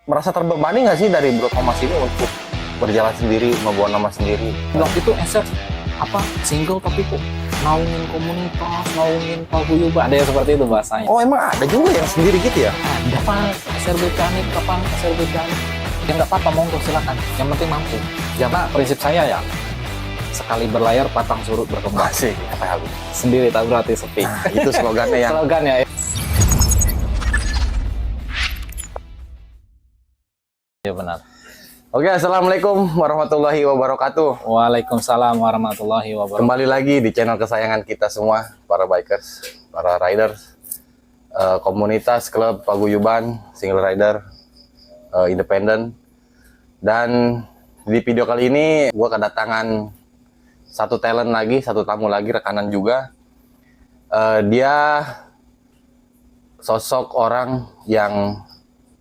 merasa terbebani nggak sih dari Bro Thomas ini untuk berjalan sendiri, membawa nama sendiri? Waktu itu SR apa single tapi kok naungin komunitas, naungin paguyuban, ada yang seperti itu bahasanya. Oh emang ada juga yang sendiri gitu ya? Ada kapan SRB Canik, kapan SRB Canik. Ya nggak apa-apa, monggo silakan. Yang penting mampu. Karena prinsip saya ya, sekali berlayar patang surut berkembang. Masih, apa habis? Sendiri tak berarti sepi. Nah, itu slogannya yang Slogannya ya. Ya benar. Oke, assalamualaikum warahmatullahi wabarakatuh. Waalaikumsalam warahmatullahi wabarakatuh. Kembali lagi di channel kesayangan kita semua, para bikers, para riders, komunitas, klub, paguyuban, single rider, independen. Dan di video kali ini gue kedatangan satu talent lagi, satu tamu lagi, rekanan juga. Dia sosok orang yang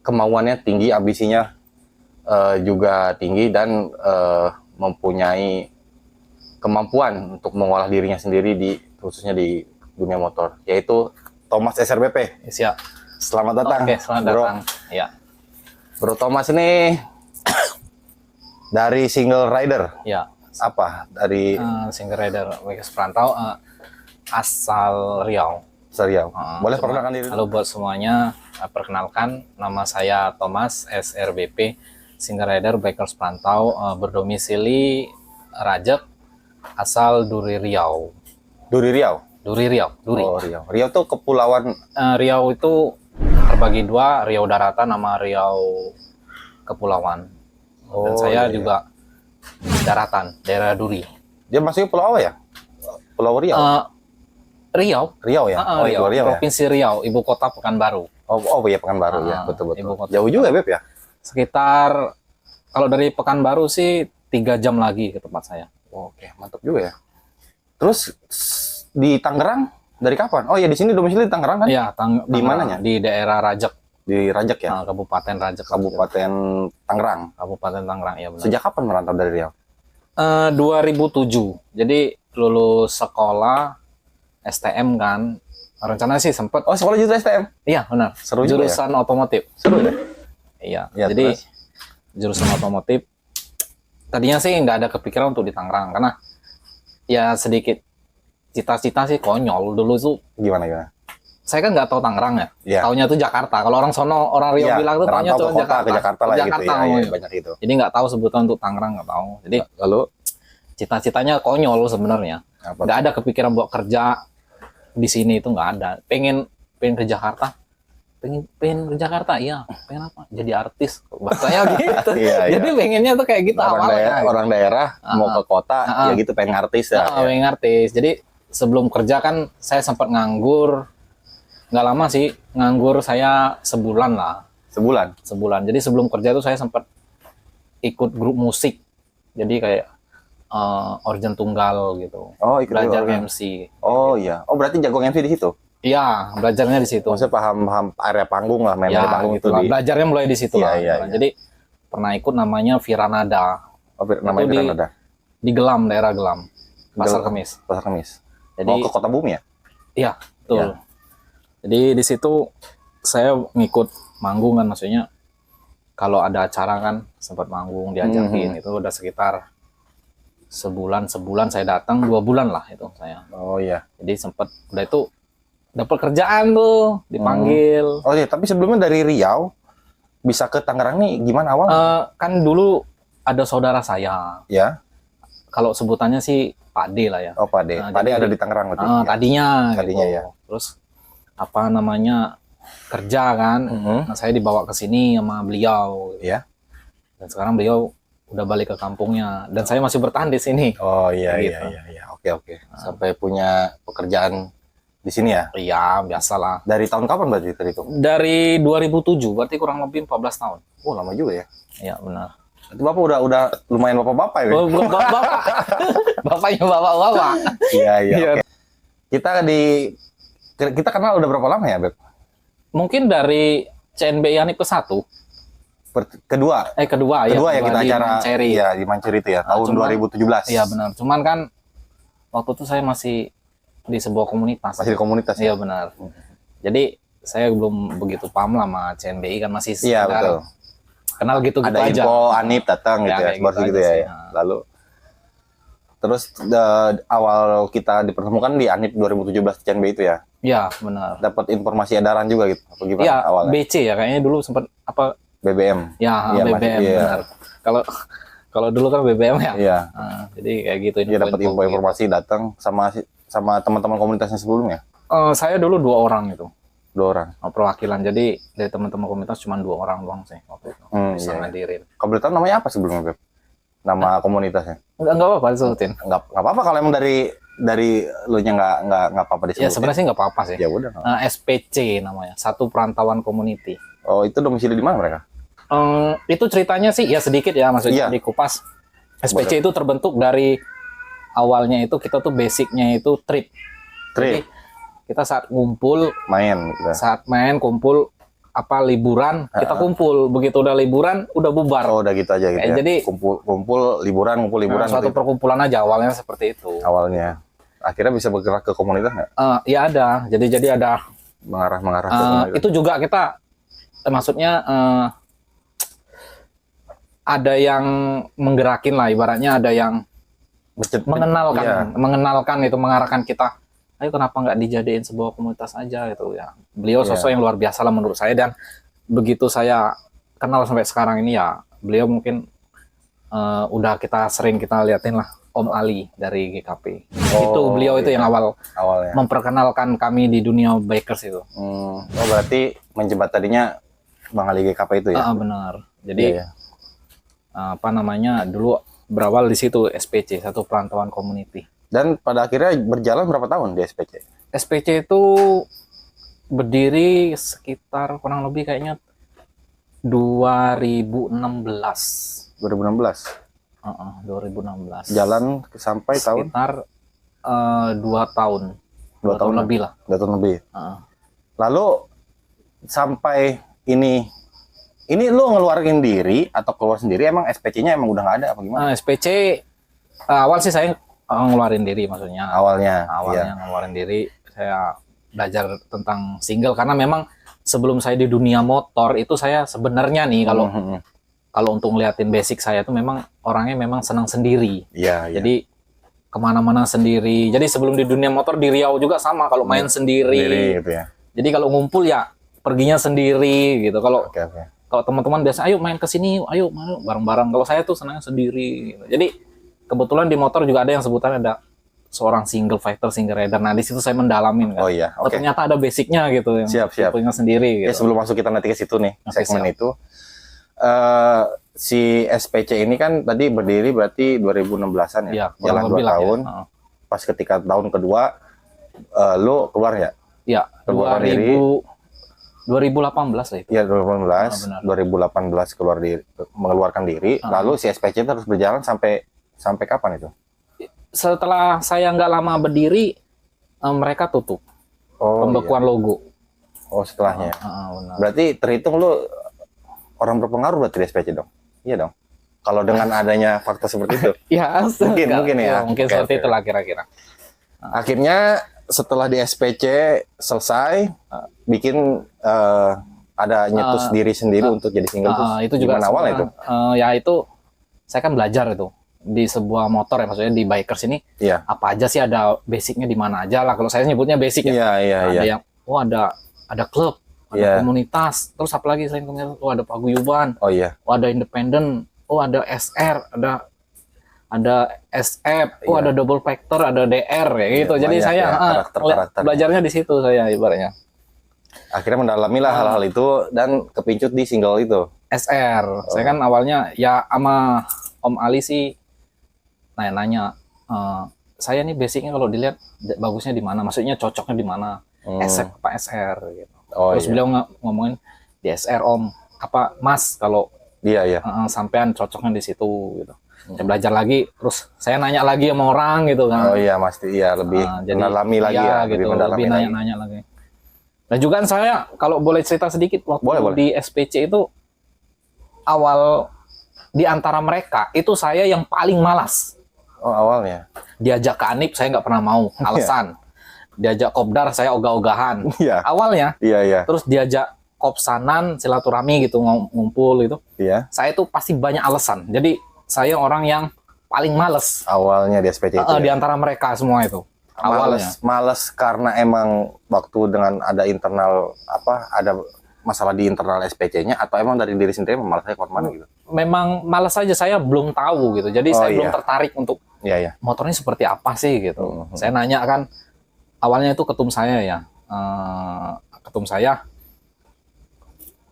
kemauannya tinggi, ambisinya juga tinggi, dan mempunyai kemampuan untuk mengolah dirinya sendiri khususnya di dunia motor, yaitu Thomas SRBP. Siap. Selamat datang. Oke, selamat Bro. datang. Ya. Bro Thomas ini dari single rider. Ya. Apa? Dari Single rider Wekas Perantau, asal Riau. Seriau. Boleh perkenalkan diri? Halo buat semuanya, perkenalkan nama saya Thomas SRBP, single rider Bikers Perantau, berdomisili Rajek, asal Duri Riau. Duri Riau. Duri Riau. Duri. Oh, Riau. Riau tuh kepulauan. Riau itu terbagi dua, Riau Daratan sama Riau Kepulauan. Dan saya iya. juga daratan, daerah Duri. Dia masuknya pulau apa ya? Pulau Riau. Riau. Riau ya? Oh, Riau. Riau ya? Provinsi Riau, ibu kota Pekanbaru. Oh iya, Pekanbaru ya, betul-betul. Ibu kota. Jauh juga, Beb ya? Sekitar kalau dari Pekanbaru sih 3 jam lagi ke tempat saya. Oke, mantap juga ya. Terus di Tangerang dari kapan? Oh ya, di sini domisili di Tangerang kan? Iya, Di mananya? Di daerah Rajek, Di Rajek ya? Kabupaten Rajek. Kabupaten Tangerang. Kabupaten Tangerang, ya benar. Sejak kapan merantau dari Riau? 2007. Jadi lulus sekolah STM kan. Rencana sih sempet. Oh, sekolah juga STM? Iya, benar. Seru juga ya? Jurusan otomotif. Seru deh. Iya. Ya, Jadi terus? jurusan otomotif. Tadinya sih nggak ada kepikiran untuk di Tangerang karena ya sedikit cita-cita sih konyol dulu tuh. Gimana? Saya kan nggak tahu Tangerang ya. Iya. Taunya tuh Jakarta. Kalau orang sono, orang Riau Iya, bilang tuh taunya merantau tuh ke kota, Jakarta. ke Jakarta lah gitu ya. ngomongnya. Iya, banyak itu. Jadi nggak tahu sebutan untuk Tangerang, nggak tahu. Jadi Lalu cita-citanya konyol sebenarnya. apa? Nggak ada kepikiran buat kerja di sini, itu nggak ada. Pengen ke Jakarta. Pengen ke Jakarta, iya. Pengen apa? Jadi artis. Bahasanya gitu. Iya, Jadi pengennya tuh kayak gitu awalnya. Orang daerah mau ke kota, ya gitu pengen artis ya. Pengen artis. Jadi sebelum kerja kan saya sempat nganggur. Nggak lama sih, nganggur saya sebulan lah. Sebulan. Jadi sebelum kerja tuh saya sempat ikut grup musik. Jadi kayak organ tunggal gitu. Oh, ikut Belajar organ. MC. Oh iya. Oh, berarti jago MC di situ. Iya, belajarnya di situ. Maksudnya paham area panggung lah, main Ya, di panggung gitu itu lah. di. Belajarnya mulai di situ Iya, lah. iya, gitu lah. iya. Jadi pernah ikut namanya Viranada Oh, namanya Itu Granada. di Gelam, daerah Gelam, Pasar Gelam. Kemis. Pasar Kemis. Jadi Mau ke Kota Bumi ya? iya, betul. Ya. Jadi di situ saya ngikut manggung kan, maksudnya kalau ada acara kan sempat manggung diajakin. Itu udah sekitar sebulan saya datang, 2 bulan lah itu saya. Oh iya. Jadi sempat udah itu dapat kerjaan tuh, dipanggil. Oh iya, tapi sebelumnya dari Riau bisa ke Tangerang nih gimana awal? Kan dulu ada saudara saya. Ya. Kalau sebutannya sih Pak D lah ya. Oh, Pak D. Nah, Pak D jadi- ada di Tangerang berarti. Ya. Tadinya ya. Terus apa namanya, kerja kan. Nah, saya dibawa ke sini sama beliau. Iya. Dan sekarang beliau udah balik ke kampungnya dan saya masih bertahan di sini. Oh iya, Gitu. iya. Oke. Sampai punya pekerjaan di sini ya. Iya, biasalah. Dari tahun kapan berarti tadi itu? Dari 2007, berarti kurang lebih 14 tahun. Oh, lama juga ya. Iya, benar. Itu Bapak udah lumayan bapak-bapak ya. Oh, bapak. Bapaknya bapak-bapak. Iya. Iya. Oke. Kita kenal udah berapa lama ya, Beb? Mungkin dari CNB Yanip ke-1. Kedua Kedua ya kita di acara Manceri. ya di Manceri itu ya, tahun 2017. Iya, benar. Cuman kan waktu itu saya masih di sebuah komunitas. Masih di komunitas. Iya, benar. Jadi saya belum begitu paham lah sama CNBI kan, masih Iya, sekedar betul. kenal gitu-gitu ada aja. info Anip datang gitu ya, kayak baru gitu gitu aja ya. sih. Lalu terus awal kita dipertemukan di Anip 2017 CNB itu ya. Iya, benar. Dapat informasi edaran juga gitu. Apa gimana Iya, awalnya? BC ya kayaknya dulu sempat apa BBM. ya Iya, BBM iya. benar. Kalau kalau dulu kan BBM ya. Iya. Nah, jadi kayak gitu Dia dapat info-info gitu. informasi datang sama teman-teman komunitasnya sebelumnya. Saya dulu 2 orang itu 2 orang. perwakilan. Jadi dari teman-teman komunitas cuma 2 orang doang sih waktu itu bisa Iya. ngadirin. Kalau boleh tahu namanya apa sebelumnya, Beb? Nama komunitasnya? Enggak apa-apa disebutin. Nggak apa-apa kalau emang dari lu nya nggak apa-apa Ya disebut. sebenarnya sih nggak apa-apa sih. Ya udah. SPC namanya, Satu Perantauan Community. Oh, itu domisili di mana mereka? Itu ceritanya sih ya sedikit ya, maksudnya Iya. dikupas. SPC itu terbentuk dari awalnya itu kita tuh basicnya itu trip. Jadi, Trip, kita saat ngumpul, main gitu. saat main kumpul apa liburan kita kumpul, begitu udah liburan udah bubar. Oh, udah gitu aja gitu ya. Jadi kumpul liburan suatu gitu perkumpulan aja awalnya seperti itu. awalnya. Akhirnya bisa bergerak ke komunitas nggak? Ya ada, jadi ada Mengarah ke komunitas. itu juga kita maksudnya ada yang menggerakin lah, ibaratnya ada yang mengenalkan itu, mengarahkan kita, ayo kenapa nggak dijadiin sebuah komunitas aja gitu ya. Beliau sosok yang luar biasa lah menurut saya, dan begitu saya kenal sampai sekarang ini ya, beliau mungkin udah sering kita liatin lah, Om Ali dari GKP. Itu beliau itu yang awalnya memperkenalkan kami di dunia bikers itu. Oh, berarti menjembat tadinya Bang Ali GKP itu ya? Benar. Jadi apa namanya, dulu berawal di situ SPC, Satu Perantauan Community. Dan pada akhirnya berjalan berapa tahun di SPC? SPC itu berdiri sekitar kurang lebih kayaknya 2016. 2016. 2016. Jalan sampai tahun? Sekitar 2 tahun. 2 tahun lebih lah. 2 tahun lebih. Lalu sampai ini lu ngeluarin diri atau keluar sendiri, emang SPC-nya emang udah nggak ada apa gimana? SPC awal sih saya ngeluarin diri, maksudnya Awalnya ngeluarin diri, saya belajar tentang single karena memang sebelum saya di dunia motor itu saya sebenarnya nih kalau untuk ngeliatin basic saya tuh memang orangnya memang senang sendiri. Iya. Jadi kemana-mana sendiri. Jadi sebelum di dunia motor di Riau juga sama, kalau main sendiri gitu ya. Jadi kalau ngumpul ya perginya sendiri gitu. Kalau kalau teman-teman biasa ayo main ke sini, ayo bareng-bareng. Kalau saya tuh senangnya sendiri gitu. Jadi kebetulan di motor juga ada yang sebutan ada seorang single fighter, single rider. Nah, di situ saya mendalamin kan. Oh iya, Oh, ternyata ada basicnya gitu yang Siap. punya sendiri gitu. Ya, sebelum masuk kita nanti ke situ nih, Oke, segmen siap. itu. Si SPC ini kan tadi berdiri berarti 2016-an ya. Iya, Jalan 2 tahun. Ya. Pas ketika tahun kedua lu keluar ya? Ya, Keluar diri. 2018 lah itu. Ya 2018, benar. 2018 mengeluarkan diri. Lalu si SPC terus berjalan sampai kapan itu? Setelah saya nggak lama berdiri, mereka tutup pembekuan logo. Oh, setelahnya. Benar. Berarti terhitung lu orang berpengaruh berarti di SPC dong? Iya dong. Kalau dengan adanya fakta seperti itu. Ya, mungkin ya. Mungkin Oke, seperti itulah kira-kira. Akhirnya setelah di SPC selesai, bikin ada nyetus diri sendiri untuk jadi single itu juga gimana awalnya itu? Ya itu saya kan belajar itu di sebuah motor ya, maksudnya di bikers ini Iya. apa aja sih, ada basicnya di mana aja lah. Kalau saya nyebutnya basic ya. Iya. Ada yang ada klub, ada komunitas, terus apa lagi selain komunitas? Ada paguyuban, Oh iya. ada independen, ada SR, ada SF, ada double factor, ada DR ya gitu. Jadi banyak saya ya, karakter-karakter. belajarnya di situ saya ibaratnya. Akhirnya mendalami lah hal-hal itu dan kepincut di single itu. SR. Saya kan awalnya ya sama Om Ali sih nanya-nanya, saya nih basicnya kalau dilihat bagusnya di mana, maksudnya cocoknya di mana, SF apa SR gitu. Terus beliau ngomongin di SR Om, apa Mas kalau sampean cocoknya di situ gitu. Saya belajar lagi, terus saya nanya lagi sama orang gitu kan. Oh iya, pasti lebih mendalami lagi ya, gitu, lebih nanya-nanya lagi. Dan juga saya kalau boleh cerita sedikit waktu di SPC itu awal di antara mereka itu saya yang paling malas. Oh, awalnya. Diajak ke Anip saya nggak pernah mau, alasan. Diajak kopdar saya ogah-ogahan. Iya. Awalnya. Iya. Terus diajak kopsanan, silaturahmi gitu, ngumpul gitu, Iya. saya tuh pasti banyak alasan. Jadi saya orang yang paling males Awalnya di SPC itu. di Ya? antara mereka semua itu. Awalnya. Males karena emang waktu dengan ada internal ada masalah di internal SPC-nya, atau emang dari diri sendiri malasnya kemana gitu? Memang malas saja, saya belum tahu gitu. Jadi saya belum tertarik untuk Iya, iya. motornya seperti apa sih gitu. Saya nanya kan, awalnya itu ketum saya ya, ketum saya,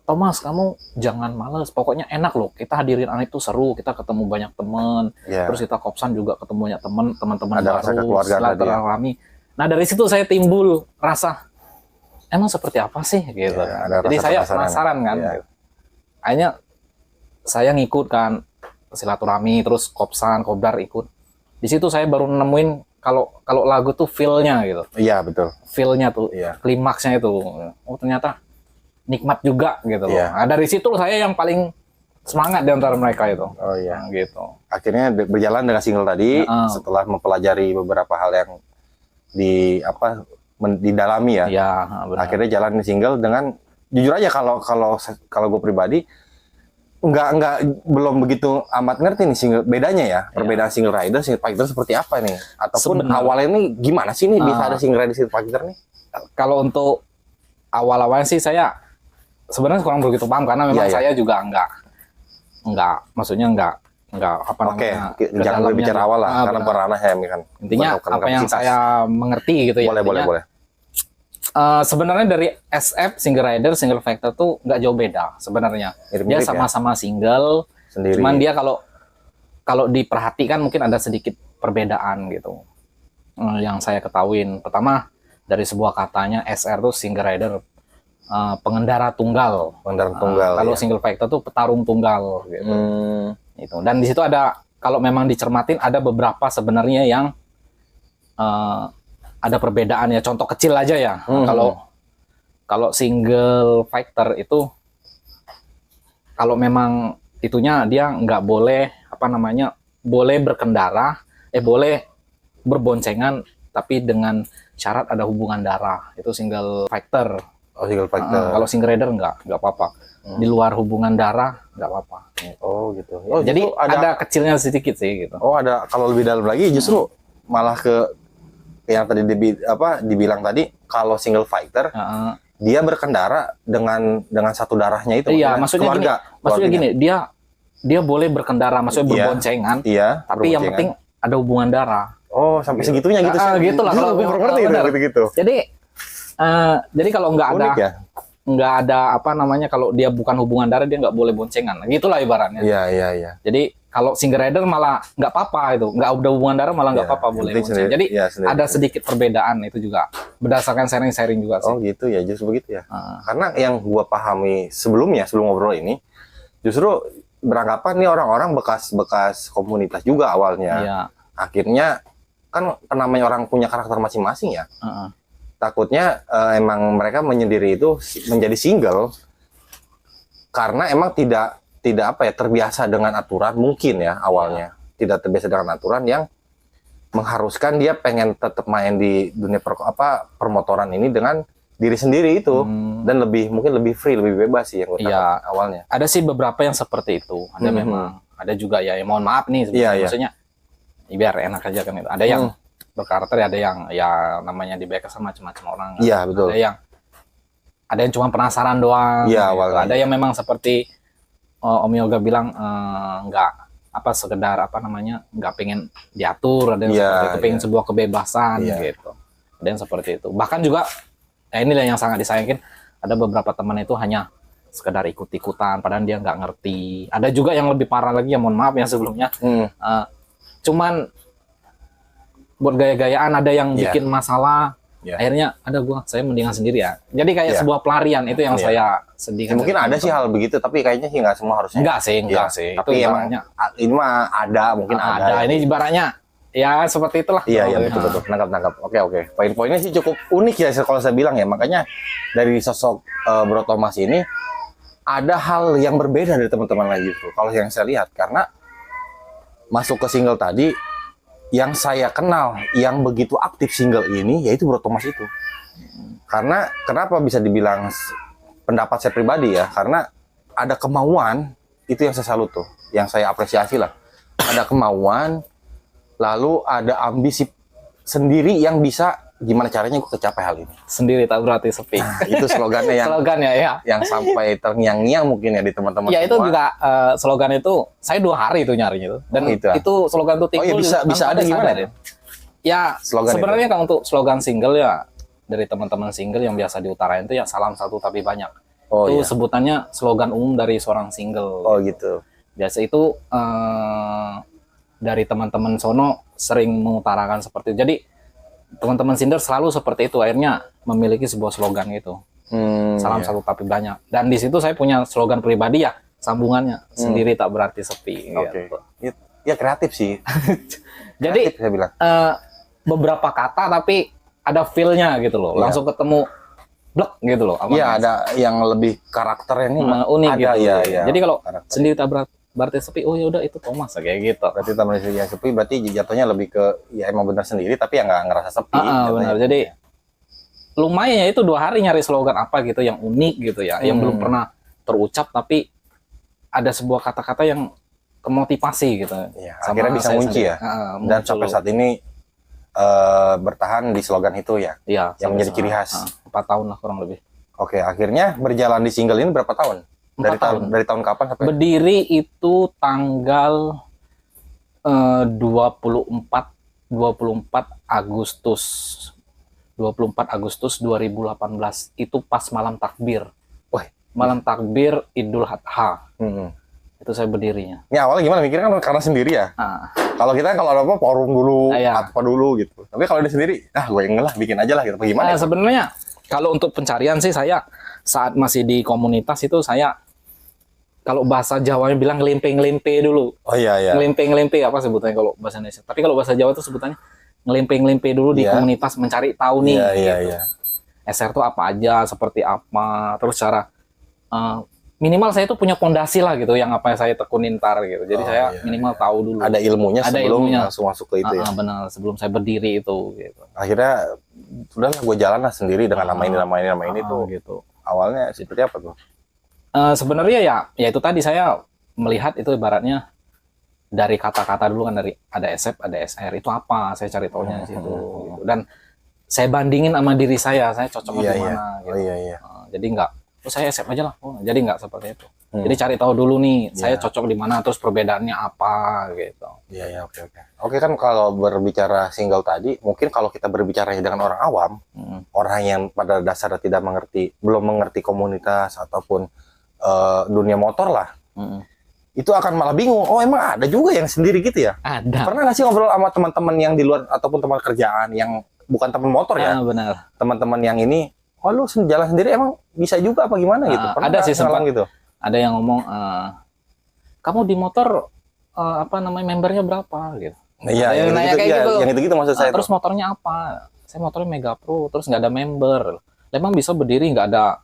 Thomas, kamu jangan males, pokoknya enak loh, kita hadirin anak itu seru, kita ketemu banyak teman, terus kita kopsan juga ketemu banyak teman-teman Ada rasa baru, kekeluargaan tadi ya. silaturahmi. Nah dari situ saya timbul rasa, emang seperti apa sih gitu. Ya, ada Jadi rasa saya penasaran. penasaran kan. Ya. Akhirnya saya ngikut kan silaturahmi, terus kopsan, kopdar ikut. Di situ saya baru nemuin kalau lagu tuh feel-nya gitu. Iya, betul. Feel-nya tuh, Iya. klimaksnya itu. Oh ternyata nikmat juga gitu loh. Iya. Nah, dari situ saya yang paling semangat di antara mereka itu. Oh iya. Nah, gitu. Akhirnya berjalan dengan single tadi, setelah mempelajari beberapa hal yang didalami ya. Iya, benar. Akhirnya jalan di single dengan jujur aja, kalau gue pribadi belum begitu amat ngerti nih single bedanya ya, perbedaan single rider, single fighter seperti apa nih, ataupun awalnya ini gimana sih nih bisa ada single rider, single fighter nih? Kalau untuk awal-awalnya sih saya sebenarnya kurang begitu paham, karena memang saya juga enggak maksudnya enggak apa namanya. Oke, jangan berbicara awal lah, karena berranah ya kan. Intinya apa yang saya mengerti gitu ya. Boleh. Sebenarnya dari SF, single rider, single factor tuh nggak jauh beda sebenarnya. Dia sama-sama single, sendiri. Cuman dia kalau diperhatikan mungkin ada sedikit perbedaan gitu. Yang saya ketahuin, pertama dari sebuah katanya SR tuh single rider, pengendara tunggal. Kalau single factor tuh petarung tunggal gitu. Itu. Dan di situ ada, kalau memang dicermatin, ada beberapa sebenarnya yang ada perbedaan ya. Contoh kecil aja ya. Kalau single fighter itu, kalau memang itunya dia nggak boleh boleh berkendara, boleh berboncengan, tapi dengan syarat ada hubungan darah. Itu single fighter. Oh, single fighter. Kalau single rider nggak apa-apa. Di luar hubungan darah nggak apa-apa. Oh gitu. Oh, jadi ada kecilnya sedikit sih gitu. Oh, ada. Kalau lebih dalam lagi justru malah ke yang tadi dibilang tadi, kalau single fighter dia berkendara dengan satu darahnya itu. Iya, maksudnya gini, dia boleh berkendara, maksudnya berboncengan. Iya. Tapi yang penting ada hubungan darah. Oh, sampai segitunya gitu sih. Gitu lah kalau gue ngerti gitu. Jadi kalau nggak ada kalau dia bukan hubungan darah, dia nggak boleh boncengan. Gitulah ibaratnya. Iya. Jadi kalau single rider malah nggak apa-apa itu, nggak ada hubungan darah malah nggak apa-apa, boleh bonceng. Jadi ada sedikit perbedaan itu juga berdasarkan sharing juga sih. Oh gitu ya, justru begitu ya. Karena yang gua pahami sebelum ngobrol ini, justru beranggapan nih orang-orang bekas komunitas juga awalnya. Iya. Akhirnya kan namanya orang punya karakter masing-masing ya. Takutnya emang mereka menyendiri itu menjadi single karena emang tidak terbiasa dengan aturan, mungkin ya awalnya. Tidak terbiasa dengan aturan yang mengharuskan dia pengen tetap main di dunia permotoran ini dengan diri sendiri itu, dan mungkin lebih free, lebih bebas sih yang gue awalnya. Ada sih beberapa yang seperti itu. Ada memang, ada juga ya, mohon maaf nih maksudnya biar enak aja kan itu. Ada yang berkarakter, ada yang ya namanya di backup sama macam-macam orang. Iya, betul. Ada yang cuma penasaran doang. Iya, gitu. awalnya. Ada yang memang seperti Om Yoga bilang nggak sekedar nggak pengen diatur, ada yang seperti itu, pengen sebuah kebebasan gitu. Ada yang seperti itu. Bahkan juga inilah yang sangat disayangkan, ada beberapa teman itu hanya sekedar ikut-ikutan padahal dia nggak ngerti. Ada juga yang lebih parah lagi, ya mohon maaf ya sebelumnya, cuman buat gaya-gayaan, ada yang bikin masalah. Akhirnya saya mendingan sendiri ya. Jadi kayak sebuah pelarian, itu yang saya sedihkan. Mungkin ada sih hal begitu, tapi kayaknya sih nggak semua harusnya. Enggak sih. Tapi emang ini mah ada, mungkin ada. Ini ibaratnya ya seperti itulah. Iya, betul. Nangkap. Oke. Poin-poinnya sih cukup unik ya kalau saya bilang ya. Makanya dari sosok Bro Thomas ini ada hal yang berbeda dari teman-teman lagi tuh. Kalau yang saya lihat, karena masuk ke single tadi, yang saya kenal yang begitu aktif single ini yaitu Bro Thomas itu. Karena kenapa bisa dibilang pendapat saya pribadi ya, karena ada kemauan, itu yang saya salut tuh, yang saya apresiasi lah. Ada kemauan, lalu ada ambisi sendiri yang bisa gimana caranya gue kecapai hal ini. Sendiri tak berarti sepi. Nah, itu slogannya yang Slogannya ya. yang sampai terngiang-ngiang mungkin ya di teman-teman Ya itu semua. juga slogan itu saya 2 hari itu nyarinya itu. Dan Oh, gitu ya? itu slogan itu Oh timbul ya bisa ada gimana sadar. ya? Ya Slogan sebenarnya kalau untuk slogan single ya dari teman-teman single yang biasa diutarain itu ya salam satu tapi banyak. Oh Itu iya. sebutannya slogan umum dari seorang single. Oh gitu. Biasa itu dari teman-teman sono sering mengutarakan seperti itu. Jadi teman-teman single selalu seperti itu, akhirnya memiliki sebuah slogan gitu. Salam Iya. satu tapi banyak. Dan di situ saya punya slogan pribadi ya, sambungannya sendiri tak berarti sepi. Oke. Gitu. Ya kreatif sih. Jadi Kreatif, saya bilang. beberapa kata tapi ada feel-nya gitu loh. Iya. Langsung ketemu blek gitu loh. Iya ada yang lebih karakternya ini Unik ada, gitu. iya, iya. Jadi kalau Karakter. sendiri tak berarti sepi, oh ya udah itu Thomas kayak gitu. Berarti teman yang sepi berarti jatuhnya lebih ke ya emang benar sendiri tapi ya nggak ngerasa sepi. jatuhnya. Benar. Jadi lumayan ya itu 2 hari nyari slogan apa gitu yang unik gitu ya, yang belum pernah terucap tapi ada sebuah kata-kata yang termotivasi gitu. Iya, Sama akhirnya bisa saya kunci sendiri. ya. Dan Muncul. sampai saat ini bertahan di slogan itu ya. Iya, yang sampai menjadi ciri khas. 4 tahun lah kurang lebih. Oke, akhirnya berjalan di single ini berapa tahun? 4 tahun. Dari tahun kapan sampai? Berdiri itu tanggal 24 Agustus 24 Agustus 2018 itu pas malam takbir. Wah, Malam takbir Idul Adha. Itu saya berdirinya. Ini awalnya gimana mikirnya kan karena sendiri ya. Ah, Kalau kita kalau ada apa forum dulu, Iya. apa dulu gitu. Tapi kalau dia sendiri, gue yang lah bikin aja lah gitu. Bagaimana? sebenarnya kalau untuk pencarian sih saya saat masih di komunitas itu saya kalau bahasa Jawanya bilang ngelimpe-ngelimpe dulu. Oh iya iya. Ngelimpe-ngelimpe apa sebutannya kalau bahasa Indonesia. Tapi kalau bahasa Jawa itu sebutannya ngelimpe-ngelimpe dulu di Iya. komunitas mencari tahu nih. Iya iya gitu. iya. SR itu apa aja, seperti apa, terus cara minimal saya itu punya pondasi lah gitu yang apa yang saya tekunin ntar gitu. Jadi Oh, saya iya, minimal tahu dulu. Ada ilmunya Ada sebelum ilmunya. langsung masuk ke itu ya. Benar, sebelum saya berdiri itu gitu. Akhirnya udahlah gue jalan lah sendiri dengan nama ini tuh. Gitu. Awalnya seperti apa tuh? Sebenarnya ya itu tadi saya melihat itu ibaratnya dari kata-kata dulu kan, dari ada SF, ada SR itu apa, saya cari taunya di situ gitu. Dan saya bandingin sama diri saya cocoknya di mana gitu. Oh iya iya. Jadi enggak, saya SF aja lah. Jadi enggak seperti itu. Jadi cari tahu dulu nih, saya cocok di mana, terus perbedaannya apa gitu. Iya iya oke oke. Oke kan kalau berbicara single tadi, mungkin kalau kita berbicara dengan orang awam, orang yang pada dasarnya tidak mengerti, belum mengerti komunitas ataupun dunia motor lah, itu akan malah bingung. Oh emang ada juga yang sendiri gitu ya? Ada. Pernah nggak sih ngobrol sama teman-teman yang di luar ataupun teman kerjaan yang bukan teman motor ya? Benar. Teman-teman yang ini, oh lu jalan sendiri emang bisa juga apa gimana gitu? Pernah ada nggak sih sempat ngalamin gitu. Ada yang ngomong, kamu di motor apa namanya membernya berapa gitu. Iya, Ada yang nanya kayak gitu. yang itu maksud saya. Terus motornya apa? Saya motornya Mega Pro, terus nggak ada member. Emang bisa berdiri nggak ada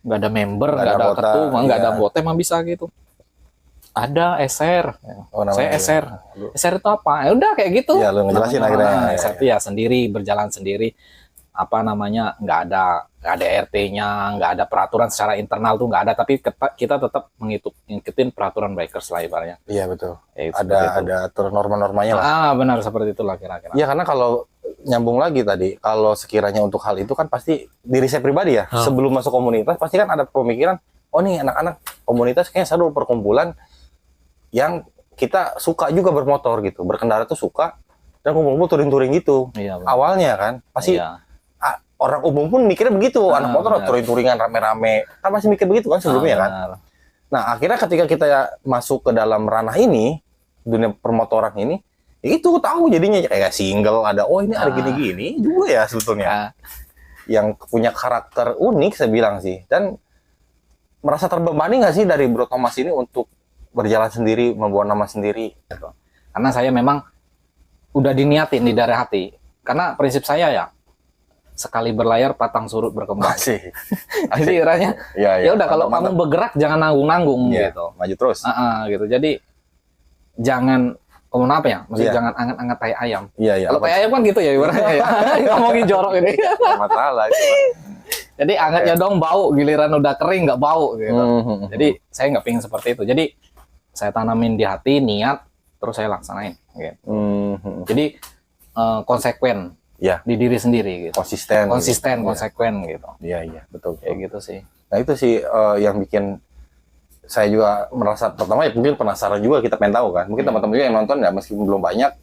member, nggak ada anggota, ketua, nggak ada iya. anggota, emang bisa gitu. Ada SR, Oh, namanya saya SR. SR itu apa? Ya udah kayak gitu. Iya, lu ngejelasin Namanya, akhirnya. SR itu ya sendiri, berjalan sendiri. Apa namanya? Nggak ada RT-nya, nggak ada peraturan secara internal tuh nggak ada. Tapi kita tetap ngikutin peraturan bikers lah ibaratnya. Iya betul. Ya, seperti itu. Ada aturan norma-normanya lah. Benar seperti itulah kira-kira. Iya karena kalau nyambung lagi tadi, kalau sekiranya untuk hal itu kan pasti diri saya pribadi ya, sebelum masuk komunitas pasti kan ada pemikiran, oh nih anak-anak komunitas kayaknya satu perkumpulan yang kita suka juga bermotor gitu, berkendara tuh suka dan kumpul-kumpul touring-touring gitu. Iya, benar. Awalnya kan pasti Iya. orang umum pun mikirnya begitu, anak motor benar. touring-touringan rame-rame, kan pasti mikir begitu kan sebelumnya kan. Benar. Nah akhirnya ketika kita masuk ke dalam ranah ini, dunia permotoran ini, ya itu tahu jadinya kayak single ada, oh ini ada gini-gini juga ya sebetulnya. Yang punya karakter unik saya bilang sih. Dan merasa terbebani nggak sih dari Bro Thomas ini untuk berjalan sendiri, membawa nama sendiri? Gitu. Karena saya memang udah diniatin di daerah hati. Karena prinsip saya ya, sekali berlayar patang surut berkembang. Masih. Jadi iranya, ya udah kalau kamu bergerak jangan nanggung-nanggung gitu. Maju terus. Gitu. Jadi jangan apa ya? Maksudnya jangan anget-anget tai ayam. Iya, iya. Kalau tai ayam kan gitu ya ibaratnya ya. Ngomongin jorok ini. Masalah itu. Jadi angetnya dong bau, giliran udah kering nggak bau gitu. Jadi saya nggak pengen seperti itu. Jadi saya tanamin di hati, niat, terus saya laksanain. Gitu. Jadi konsekuen Ya, di diri sendiri. Gitu. konsisten. Konsisten, Gitu. konsekuen gitu. Iya, betul. Kayak gitu sih. Nah itu sih yang bikin saya juga merasa pertama ya mungkin penasaran juga, kita pengen tahu kan. Mungkin teman-teman juga yang nonton ya meskipun belum banyak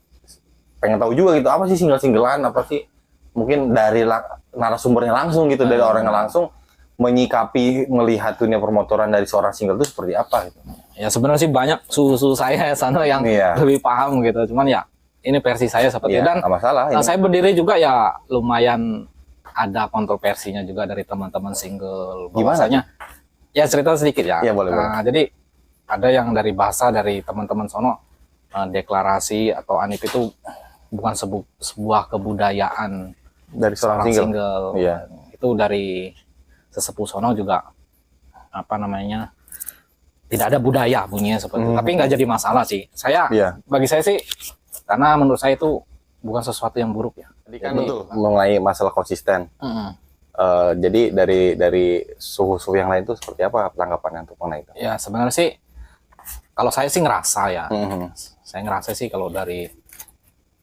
pengen tahu juga gitu apa sih single-singlean, apa sih mungkin dari narasumbernya langsung gitu, dari orang yang langsung menyikapi melihat dunia permotoran dari seorang single itu seperti apa gitu. Ya sebenarnya sih banyak susu saya sana yang lebih paham gitu. Cuman ya ini versi saya seperti itu. Dan nggak masalah. Saya berdiri juga ya lumayan ada kontroversinya juga dari teman-teman single. Bahwasanya ya cerita sedikit ya. Iya boleh. Jadi ada yang dari bahasa dari teman-teman sono deklarasi atau anip itu bukan sebuah kebudayaan dari seorang single. Iya. Itu dari sesepuh sono juga apa namanya tidak ada budaya bunyinya seperti itu. Tapi nggak jadi masalah sih. Bagi saya sih karena menurut saya itu bukan sesuatu yang buruk ya. Jadi kan betul mengenai masalah konsisten. Jadi dari suhu-suhu yang lain itu seperti apa tanggapannya untuk mengenai itu? Ya sebenarnya sih kalau saya sih ngerasa ya. Saya ngerasa sih kalau dari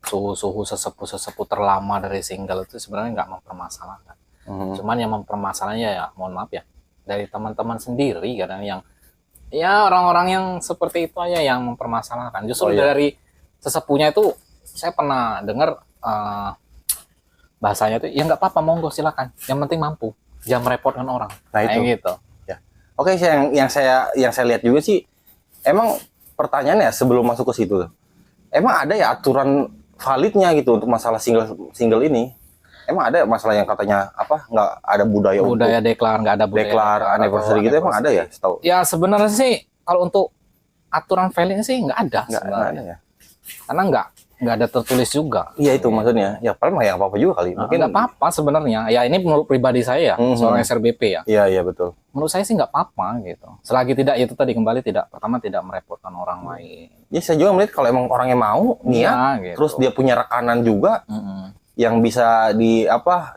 suhu-suhu sesepuh terlama dari single itu sebenarnya nggak mempermasalahkan. Cuman yang mempermasalahnya ya mohon maaf ya dari teman-teman sendiri kadang yang ya orang-orang yang seperti itu aja yang mempermasalahkan. Justru dari sesepuhnya itu saya pernah dengar bahasanya itu ya nggak apa-apa monggo silakan, yang penting mampu, jangan merepotkan orang. Nah itu gitu. Ya. Oke, yang saya lihat juga sih emang pertanyaannya sebelum masuk ke situ, emang ada ya aturan validnya gitu untuk masalah single ini? Emang ada masalah yang katanya apa nggak ada budaya deklar, nggak ada budaya deklar anniversary gitu, emang ada ya? Setahu. Ya sebenarnya sih kalau untuk aturan valid sih nggak ada. Nggak ada ya. Karena nggak ada tertulis juga. Iya itu maksudnya. Ya paling nggak apa-apa juga kali. Mungkin nggak apa-apa sebenarnya. Ya ini menurut pribadi saya ya, seorang SRBP ya. Iya betul. Menurut saya sih nggak apa-apa gitu. Selagi tidak itu tadi kembali pertama tidak merepotkan orang lain. Ya saya juga melihat kalau emang orangnya mau niat, gitu. Terus dia punya rekanan juga yang bisa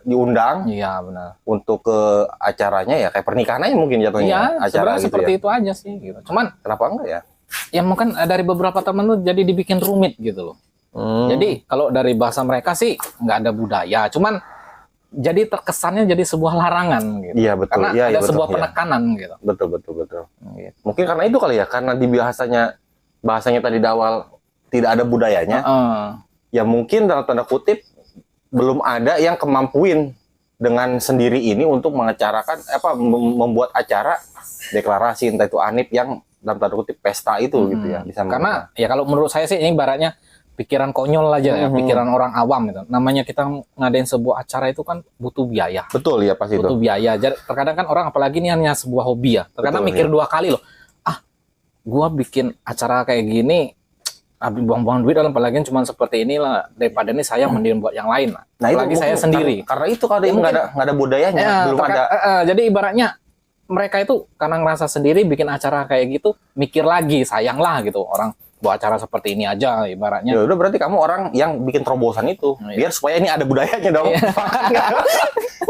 diundang. Iya benar. Untuk ke acaranya ya kayak pernikahan aja mungkin jatuhnya. Iya, acara gitu seperti itu aja sih gitu. Cuman kenapa enggak ya? Ya mungkin dari beberapa teman tuh jadi dibikin rumit gitu loh. Jadi kalau dari bahasa mereka sih nggak ada budaya, cuman jadi terkesannya jadi sebuah larangan gitu. Iya betul. Karena ada sebuah penekanan gitu. Betul. Gitu. Mungkin karena itu kali ya, karena di bahasanya tadi di awal tidak ada budayanya. Ya mungkin dalam tanda kutip belum ada yang kemampuin dengan sendiri ini untuk mengacarakan membuat acara deklarasi entah itu anip yang dalam tanda kutip pesta itu gitu ya. Karena ya kalau menurut saya sih ini ibaratnya pikiran konyol aja ya, pikiran orang awam gitu. Namanya kita ngadain sebuah acara itu kan butuh biaya. Betul ya pasti butuh biaya. Jadi terkadang kan orang apalagi ini hanya sebuah hobi ya. Terkadang mikir dua kali loh. Gua bikin acara kayak gini habis buang-buang duit dalam apalagi cuma seperti inilah, daripada ini saya mending buat yang lain lah. Nah, apalagi itu saya sendiri. Karena itu kalau nggak ada budayanya, belum ada. Jadi ibaratnya mereka itu karena ngerasa sendiri bikin acara kayak gitu, mikir lagi, sayang lah gitu orang buat acara seperti ini aja ibaratnya. Ya udah berarti kamu orang yang bikin terobosan itu, biar supaya ini ada budayanya dong.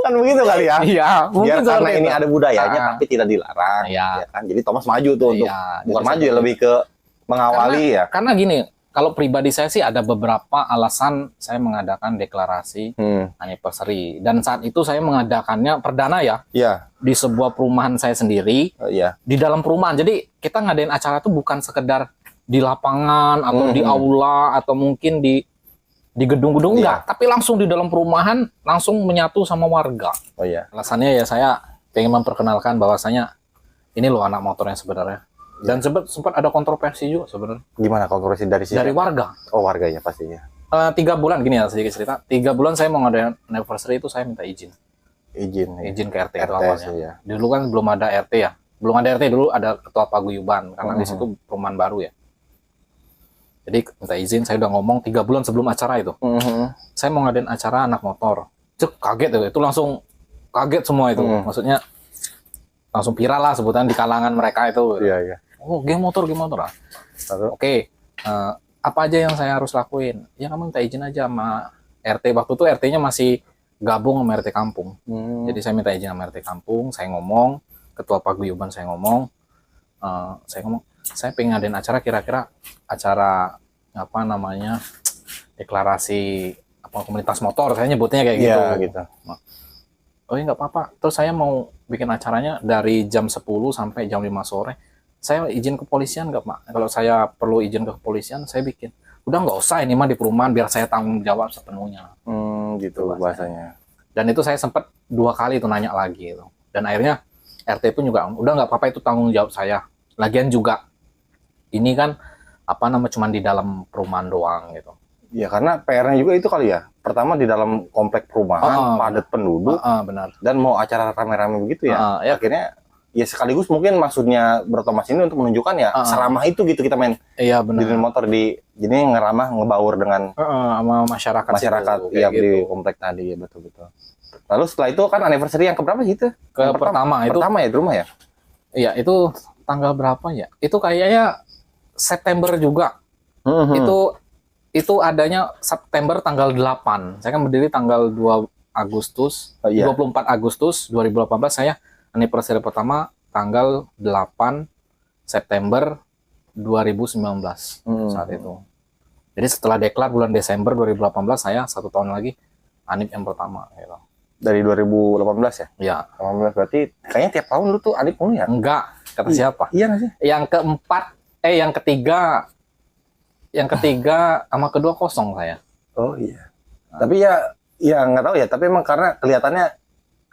Kan begitu kali ya. Iya, biar karena ini ada budayanya tapi tidak dilarang. Ya kan. Jadi Thomas maju tuh untuk bukan maju ya, lebih ke mengawali karena gini, kalau pribadi saya sih ada beberapa alasan saya mengadakan deklarasi anniversary, dan saat itu saya mengadakannya perdana ya di sebuah perumahan saya sendiri, di dalam perumahan. Jadi kita ngadain acara itu bukan sekedar di lapangan atau di aula atau mungkin di gedung-gedung enggak, tapi langsung di dalam perumahan, langsung menyatu sama warga. Alasannya ya saya pengen memperkenalkan bahwasanya ini loh anak motor yang sebenarnya. Dan sempat ada kontroversi juga sebenarnya. Gimana kontroversi dari sini? Dari warga. Oh warganya pastinya. 3 bulan gini ya, sedikit cerita. 3 bulan saya mau ngadain anniversary itu saya minta izin. Izin ke RT itu awalnya. Ya. Dulu kan belum ada RT ya. Belum ada RT dulu, ada ketua paguyuban karena di situ perumahan baru ya. Jadi minta izin, saya udah ngomong 3 bulan sebelum acara itu. Saya mau ngadain acara anak motor. Cek kaget itu langsung kaget semua itu. Maksudnya langsung viral lah sebutan di kalangan mereka itu. Iya. Oh, game motor lah. Oke, apa aja yang saya harus lakuin? Ya kamu minta izin aja sama RT. Waktu itu RT-nya masih gabung sama RT kampung. Jadi saya minta izin sama RT kampung, saya ngomong, ketua paguyuban saya ngomong, saya pengen ngadain acara, kira-kira acara apa namanya, deklarasi apa komunitas motor, saya nyebutnya kayak gitu. Iya, gitu. Oh iya nggak apa-apa. Terus saya mau bikin acaranya dari jam 10 sampai jam 5 sore. Saya izin ke kepolisian nggak, Pak? Kalau saya perlu izin ke kepolisian, saya bikin. Udah nggak usah, ini mah di perumahan, biar saya tanggung jawab sepenuhnya. Gitu bahasanya. Dan itu saya sempat 2 kali itu nanya lagi itu. Dan akhirnya RT pun juga, udah nggak apa-apa, itu tanggung jawab saya. Lagian juga ini kan apa namanya, cuman di dalam perumahan doang gitu. Ya karena PR-nya juga itu kali ya. Pertama di dalam komplek perumahan, padat penduduk, Benar. dan mau acara rame-rame begitu ya. Ya. Akhirnya ya sekaligus mungkin maksudnya berotomas ini untuk menunjukkan ya seramah itu gitu kita main. Iya benar. Di motor jadi ngeramah, ngebaur dengan sama masyarakat situ, ya gitu. Di komplek tadi ya, betul-betul. Lalu setelah itu kan anniversary yang keberapa sih itu? Pertama itu. Pertama ya di rumah ya? Iya, itu tanggal berapa ya? Itu kayaknya September juga. Itu adanya September tanggal 8. Saya kan berdiri tanggal 2 Agustus, 24 Agustus 2018 saya anniversary pertama tanggal 8 September 2019 saat itu. Jadi setelah deklar bulan Desember 2018 saya 1 tahun lagi anip yang pertama gitu. Dari 2018 ya? Iya. 18 berarti kayaknya tiap tahun lu tuh anip mulu ya? Enggak, kata siapa? Iya nggak sih? Yang ketiga sama kedua kosong saya. Oh iya. Tapi ya nggak tahu ya. Tapi emang karena kelihatannya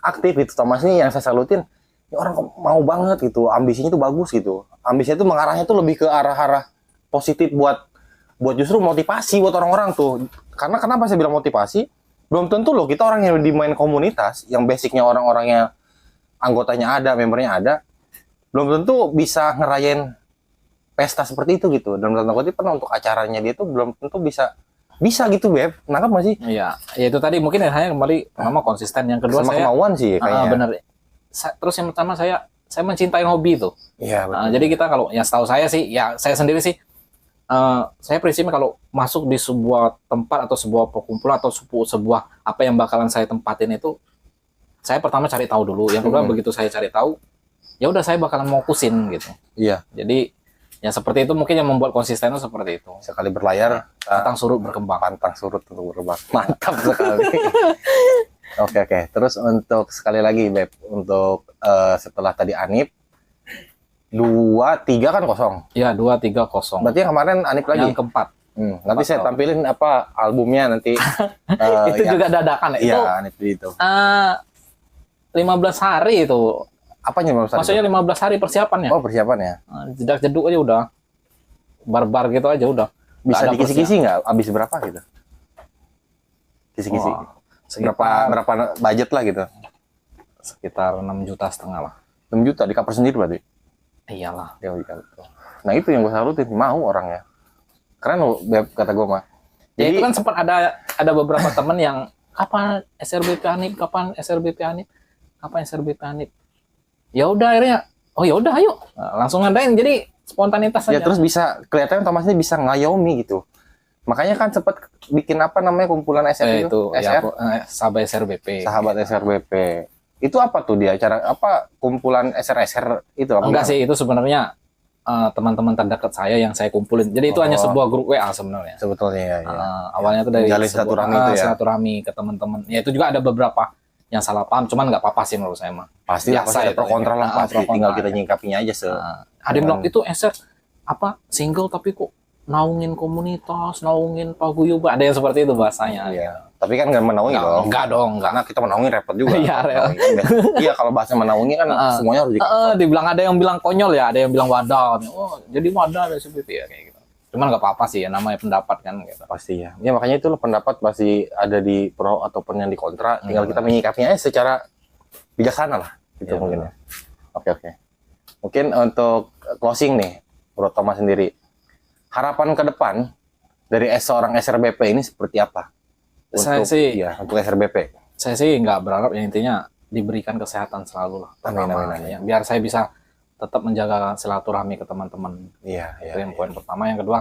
aktif itu Thomas nih, yang saya salutin. Ini orang mau banget gitu, ambisinya tuh bagus gitu. Ambisinya tuh mengarahnya tuh lebih ke arah-arah positif buat justru motivasi buat orang-orang tuh. Karena kenapa saya bilang motivasi? Belum tentu loh kita orang yang di main komunitas, yang basicnya orang-orangnya anggotanya ada, membernya ada, belum tentu bisa ngerayain pesta seperti itu gitu. Dan dalam tanda kutip kan untuk acaranya dia tuh belum tentu bisa gitu, Beb. Nangkap nggak sih? Iya, ya itu tadi mungkin hanya kembali pertama konsisten, yang kedua sama saya kemauan sih kayaknya. Bener. Terus yang pertama saya mencintai hobi itu. Iya, betul. Jadi kita kalau ya setahu saya sih, ya saya sendiri sih, saya prinsipnya kalau masuk di sebuah tempat atau sebuah perkumpulan atau sebuah apa yang bakalan saya tempatin itu, saya pertama cari tahu dulu. Yang kedua begitu saya cari tahu, ya udah saya bakalan fokusin gitu. Iya. Jadi ya seperti itu mungkin yang membuat konsisten itu seperti itu. Sekali berlayar, pantang surut berkembang. Pantang surut untuk berkembang. Mantap sekali. Oke. Terus untuk sekali lagi, Beb, untuk setelah tadi Anip, 2-3 kan kosong. Iya, 2-3 kosong. Berarti yang kemarin Anip lagi? Yang keempat. Nanti saya tampilin apa albumnya nanti. Itu juga dadakan ya? Iya, Anip itu. 15 hari itu. Apanya 15 hari? Maksudnya 15 hari persiapannya. Oh, persiapan ya? Jedak-jeduk aja udah. Barbar gitu aja udah. Bisa dikisi-kisi nggak? Habis berapa gitu? Kisi-kisi. Berapa budget lah gitu? Sekitar 6,5 juta lah. 6 juta di cover sendiri berarti? Iyalah. Ya, nah itu yang gue salutin, mau orangnya. Keren loh, Beb, kata gue mah. Jadi, ya itu kan sempat ada beberapa temen yang kapan SRBP Anip, kapan SRBP Anip, kapan SRBP Anip. Ya udah akhirnya, oh ya udah ayo, langsung ngadain, jadi spontanitas aja. Ya terus bisa kelihatan Thomas ini bisa ngayomi gitu. Makanya kan sempat bikin apa namanya kumpulan SR itu SR, ya, sahabat SRBP. Sahabat SRBP. Itu apa tuh dia acara apa kumpulan SR itu apa? Enggak sih, itu sebenarnya teman-teman terdekat saya yang saya kumpulin. Jadi itu hanya sebuah grup WA sebenarnya. Sebetulnya ya. Awalnya itu dari silaturahmi itu ya. Silaturahmi ke teman-teman. Ya itu juga ada beberapa yang salah paham, cuman nggak apa-apa sih menurut saya mah. Pasti ada pro kontra lah, pasti tinggal kita nyingkapinya aja ada yang bilang itu SR apa single tapi kok naungin komunitas, naungin paguyuban, ada yang seperti itu bahasanya. Iya. Tapi kan nggak menaungi dong. Enggak dong, karena kita menaungi repot juga. Iya, iya kalau bahasa menaungi kan semuanya harus dibilang, ada yang bilang konyol ya, ada yang bilang wadah. Oh, jadi wadah ada seperti ya kayak gitu. Cuman nggak apa-apa sih ya, namanya pendapat kan gitu. Pasti ya. Ya makanya itu pendapat pasti ada di pro ataupun yang di kontra, tinggal kita menyikapinya secara bijaksana lah gitu ya, mungkin ya. Oke. Mungkin untuk closing nih, Bro Thomas sendiri. Harapan ke depan dari seorang SRBP ini seperti apa? Untuk SRBP. Saya sih nggak berharap, yang intinya diberikan kesehatan selalu lah. Amin. Ya, biar saya bisa tetap menjaga silaturahmi ke teman-teman. Iya. Itu yang poin pertama. Yang kedua,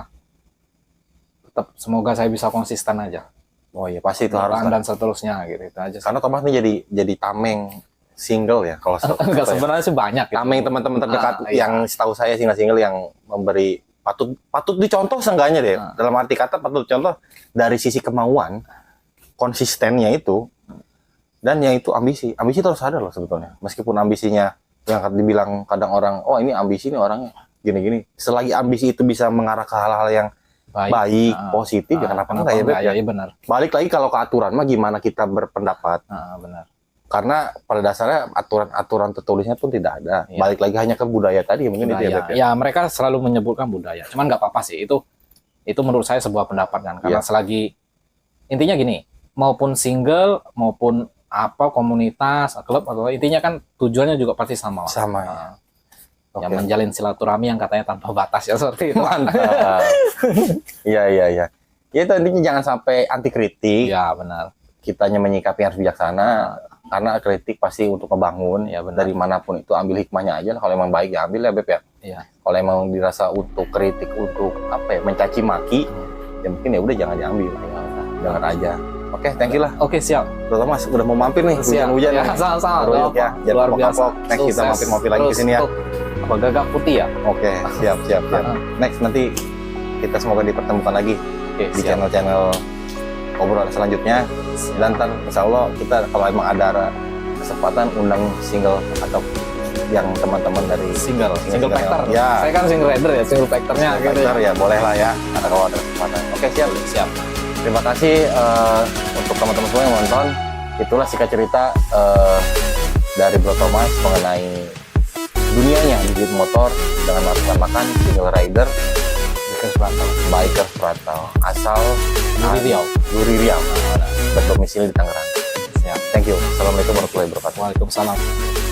tetap semoga saya bisa konsisten aja. Oh iya, pasti itu harus. dan seterusnya gitu. Itu aja sih. Karena Thomas ini jadi tameng single ya kalau Enggak, sebenarnya sih banyak gitu. tameng teman-teman terdekat Iya. yang setahu saya single-single yang memberi patut dicontoh seenggaknya deh. Dalam arti kata patut dicontoh dari sisi kemauan, konsistennya itu, dan yang itu ambisi. Ambisi terus ada loh sebetulnya. Meskipun ambisinya yang dibilang kadang orang, oh ini ambisi nih orangnya gini-gini. Selagi ambisi itu bisa mengarah ke hal-hal yang baik, positif, ya kenapa enggak ya, Beb? Ya, iya benar. Balik lagi kalau ke aturan mah gimana kita berpendapat. Benar. Karena pada dasarnya aturan tertulisnya pun tidak ada. Iya. Balik lagi hanya ke budaya tadi mungkin itu ya, Beb, ya. Ya, mereka selalu menyebutkan budaya. Cuman nggak apa-apa sih. Itu menurut saya sebuah pendapat kan. Karena Iya. selagi intinya gini, maupun single maupun apa komunitas, klub atau intinya kan tujuannya juga pasti sama. Sama ya. Ya Oke. menjalin silaturahmi yang katanya tanpa batas ya seperti itu. Mantap. Iya. Ya itu intinya jangan sampai anti kritik. Iya, benar. Kitanya menyikapi harus bijaksana. Karena kritik pasti untuk membangun. Ya, benar. Dari manapun itu ambil hikmahnya aja lah. Kalau emang baik ya ambil ya, Beb ya. Iya. Kalau emang dirasa untuk kritik, untuk apa ya, mencaci maki, ya mungkin ya udah jangan diambil. Jangan aja. Oke, thank you lah. Oke, siap. Bro Thomas udah mau mampir nih, hujan-hujan. Ya, nih. sama-sama. Baru Nggak ya, apa-apa. jangan Luar biasa. kapok-kapok. Next kita Sukses mampir-mampir lagi terus ke sini ya. untuk apa gagak putih ya? Oke, siap. Next nanti kita semoga dipertemukan lagi Oke, di siap. channel-channel obrolan selanjutnya. Dan ntar insya Allah kita kalau emang ada kesempatan undang single atau yang teman-teman dari Single factor. Ya, Saya kan single rider ya, single factornya gitu factor ya boleh lah ya. Kalau ada kesempatan. Oke, siap. Terima kasih untuk teman-teman semua yang menonton. Itulah singkat cerita dari Bro Thomas mengenai dunianya di grid motor dengan melaksanakan single rider bikers perantau asal Duri Riau berdomisili di Tangerang. Siap. Thank you. Assalamualaikum warahmatullahi wabarakatuh. Waalaikumsalam.